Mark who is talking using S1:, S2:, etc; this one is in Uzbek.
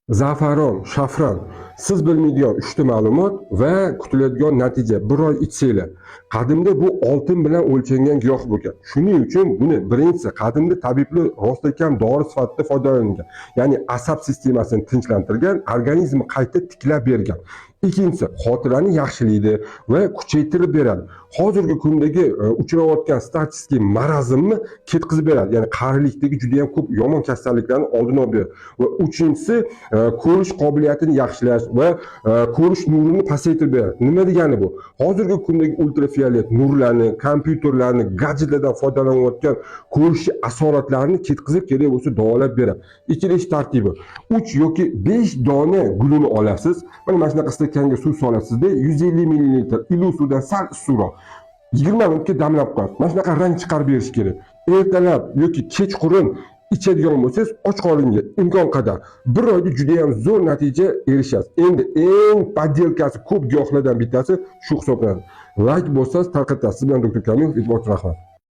S1: Zafaron, shafron. Siz bilmaydigan 3 ta ma'lumot va kutiladigan natija. Bir oy ichsanglar. Qadimda bu oltin bilan o'lchangan giyoh bo'lgan. Shuning uchun buni birinchisi qadimda tabiblar rostakam dori sifatida foydalangan. Ya'ni asab sistemasini tinchlantirgan, organizmni qayta tiklab bergan. Ikkinchisi xotirani yaxshilaydi va kuchaytirib beradi. Hozirgi kundagi uchrayotgan statistik marazmni ketkizib beradi. Ya'ni qarilikdagi juda ham ko'p yomon kasalliklarni oldini olib beradi. Va uchinchisi ko'rish qobiliyatini yaxshilash va ko'rish nurini pasaytirib beradi. Nima degani bu? Hozirgi kundagi ultrafiolet nurlarni, kompyuterlarni, gadjetlardan foydalanayotgan ko'rish asoratlarini ketkizib kerak bo'lsa davolab beradi. Ichilish tartibi 3 yoki 5 dona gulini olasiz. Mana shunaqa stakanga suv solasizda 150 ml iliq suvdan sal issiqroq 20 minutga damlab qo'yasiz. Mana shunaqa rang chiqarib berish kerak. Ertalab yoki kechqurun ichadigan bo'lsangiz och qolinga imkon qadar bir oyda juda ham zo'r natija erishasiz. Endi eng poddelkasi ko'p giyohlardan bittasi shu hisoblanadi. Like bo'lsangiz tarqatasiz. Siz bilan doktor Kamilov, e'tiborga rahmat.